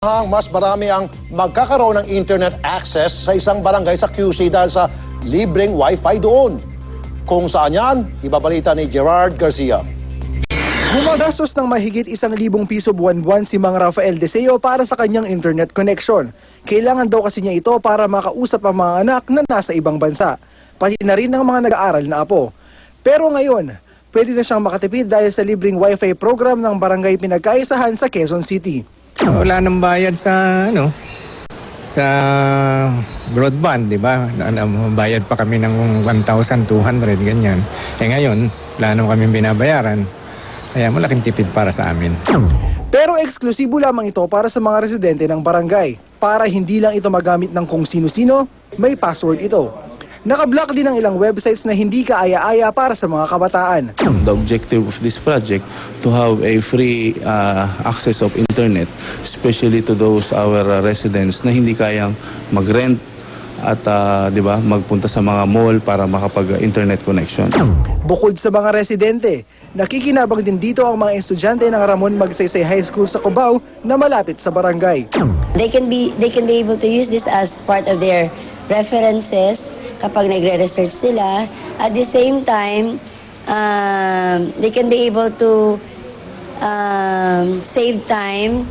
Mas marami ang magkakaroon ng internet access sa isang barangay sa QC dahil sa libreng wifi doon. Kung saan yan, ibabalita ni Gerard Garcia. Gumagastos ng mahigit 1,000 piso buwan-buwan si Mang Rafael Deseo para sa kanyang internet connection. Kailangan daw kasi niya ito para makausap ang mga anak na nasa ibang bansa, pati na rin ng mga nag-aaral na apo. Pero ngayon, pwede na siyang makatipid dahil sa libreng wifi program ng barangay pinagkaisahan sa Quezon City. Wala nang bayad sa sa broadband, di ba? Bayad pa kami ng 1,200 ganyan. Ngayon, wala nang kami binabayaran. Kaya malaking tipid para sa amin. Pero eksklusibo lamang ito para sa mga residente ng barangay. Para hindi lang ito magamit ng kung sino-sino, may password ito. Nakablock din ang ilang websites na hindi kaaya-aya para sa mga kabataan. The objective of this project to have a free access of internet, especially to those our residents na hindi kayang mag-rent at di ba, magpunta sa mga mall para makapag-internet connection. Bukod sa mga residente, nakikinabang din dito ang mga estudyante ng Ramon Magsaysay High School sa Cubao na malapit sa barangay. They can be able to use this as part of their references kapag nagre-research sila. At the same time, they can be able to save time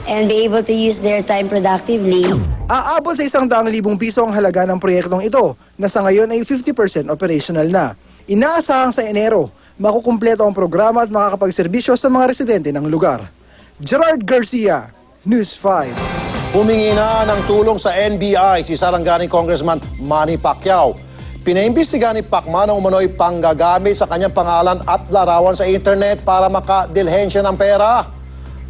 and be able to use their time productively. Aabot sa 100,000 piso ang halaga ng proyektong ito na sa ngayon ay 50% operational na. Inaasahang sa Enero, makukumpleto ang programa at makakapagserbisyo sa mga residente ng lugar. Gerard Garcia, News 5. Humingi na ng tulong sa NBI si Sarangani Congressman Manny Pacquiao. Pinaimbestiga ni Pacman ang umano'y panggagamit sa kanyang pangalan at larawan sa internet para makadilhensya ng pera.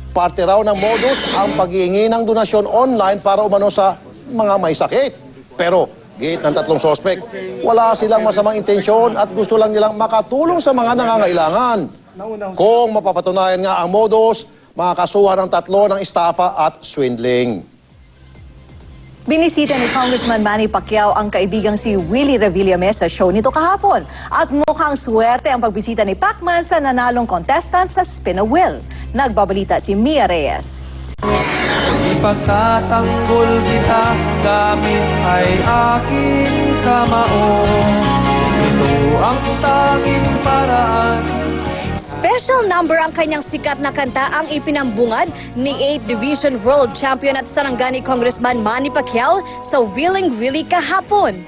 Parte raw ng modus ang paghihingi ng donasyon online para umano sa mga may sakit. Pero, gate ng tatlong sospek, wala silang masamang intensyon at gusto lang nilang makatulong sa mga nangangailangan. Kung mapapatunayan nga ang modus, makakasuhan ng tatlo ng estafa at swindling. Binisita ni Congressman Manny Pacquiao ang kaibigang si Willie Revillame sa show nito kahapon. At mukhang swerte ang pagbisita ni Pacman sa nanalong contestant sa Spin a Wheel. Nagbabalita si Mia Reyes. Ipagtatanggol kita, gamit ay aking kamao. Ito ang tanging paraan. Special number ang kanyang sikat na kanta ang ipinambungad ni 8th Division World Champion at Sarangani Congressman Manny Pacquiao sa Willing Willie kahapon.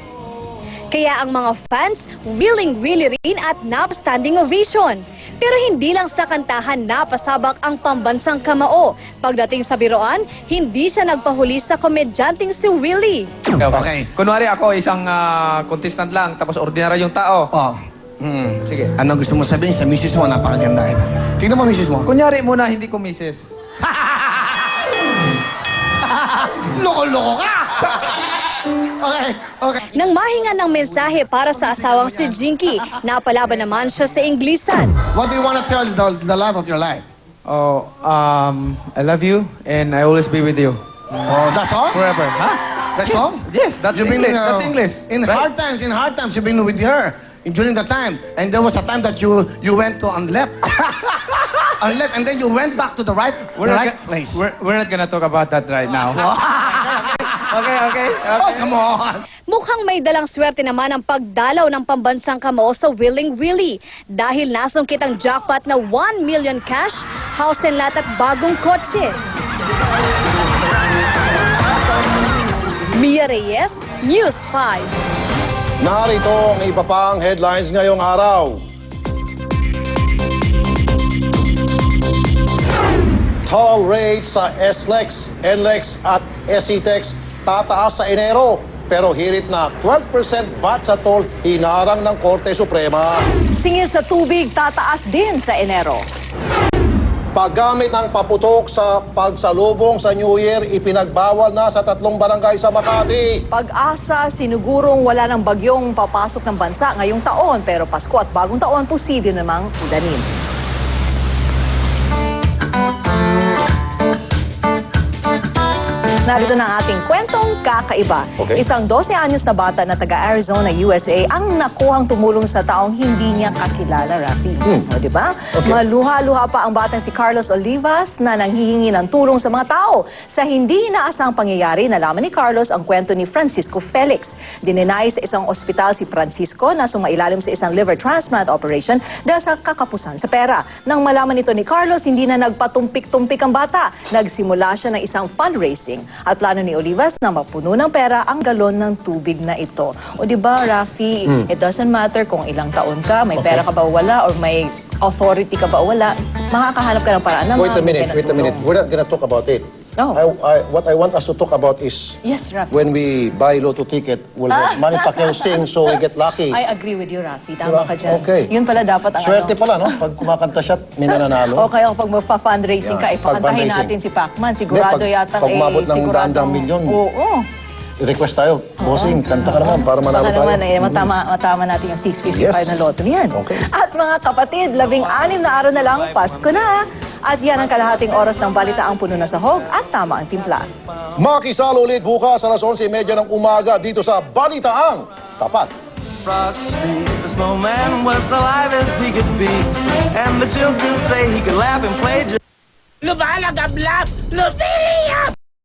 Kaya ang mga fans, Willing Willie rin at napstanding ovation. Pero hindi lang sa kantahan napasabak ang pambansang kamao. Pagdating sa biroan, hindi siya nagpahuli sa komedyanteng si Willie. Okay. Kunwari ako isang contestant lang, tapos ordinaryo yung tao. Oh. Sige. Ano gusto mo sabihin sa misis mo? Napakaganda ito. Tingnan mo misis mo. Kunyari muna, hindi ko misis. Loko-loko ka! Okay. Nang mahinga ng mensahe para sa asawang si Jinky, napalaban naman siya sa Inglisan. What do you want to tell the love of your life? Oh, I love you and I always be with you. Oh, that's all? Forever, huh? That's all? Yes, that's You've been, English. That's English. In right? hard times, you've been with her during the time. And there was a time that you went to on left. On left, and then you went back to the right, place. We're not gonna talk about that right now. Okay. Oh, come on! Mukhang may dalang swerte naman ang pagdalaw ng pambansang kamao sa Willing Willie dahil nasungkit ang jackpot na 1 million cash, house and lot at bagong kotse. Mia Reyes, News 5. Narito ang iba pang headlines ngayong araw. Toll rates sa SLEX, NLEX at SCTEX tataas sa Enero. Pero hirit na 12% VAT sa toll hinarang ng Korte Suprema. Singil sa tubig tataas din sa Enero. Paggamit ng paputok sa pagsalubong sa New Year, ipinagbawal na sa 3 barangay sa Makati. Pag-asa, sinugurong wala ng bagyong papasok ng bansa ngayong taon. Pero Pasko at Bagong Taon, posible namang udanin. Narito na ang ating kwentong kakaiba. Okay. Isang 12 anyos na bata na taga-Arizona, USA, ang nakuhang tumulong sa taong hindi niya kakilala, Rafi. O, di ba? Okay. Maluha-luha pa ang batang si Carlos Olivas na nanghihingi ng tulong sa mga tao. Sa hindi inaasang pangyayari, nalaman ni Carlos ang kwento ni Francisco Felix. Dininay sa isang ospital si Francisco na sumailalim sa isang liver transplant operation dahil sa kakapusan sa pera. Nang malaman nito ni Carlos, hindi na nagpatumpik-tumpik ang bata. Nagsimula siya ng isang fundraising. At plano ni Olivas na mapuno ng pera ang galon ng tubig na ito. O di ba, Rafi, it doesn't matter kung ilang taon ka, may pera ka ba o wala, or may authority ka ba o wala, makakahanap ka ng paraan na Wait a minute, magbigay ng wait a minute. tulong. We're not gonna talk about it. No. What I want us to talk about is Yes, Rafi. when we buy lotto ticket, will Manny Pacquiao sing so we get lucky. I agree with you, Rafi. Tama Diba? ka dyan. Okay. Yun pala dapat ang Swerte pala, no? Pag kumakanta siya, may nananalo. Okay, o pag magpa-fundraising ka, Yeah. ipakantahin Pag-fundraising. natin si Pacman. Sigurado Hindi, yata pag umabot ng siguradong- 100 milyon. Oo. Request tayo, bossing, kanta ka naman para manalo Baka tayo. naman, matama natin yung 655 Yes. na loto niyan. Okay. At mga kapatid, 16 na araw na lang, Pasko na. At yan ang kalahating oras ng balitaang puno na sahog at tama ang timpla. Makisalo ulit bukas alas 11:30 ng umaga dito sa Balitaang Tapat. Frosty, the snowman was alive as he could be, and the children say he could laugh and play. Lumalagablab, lumiliyap!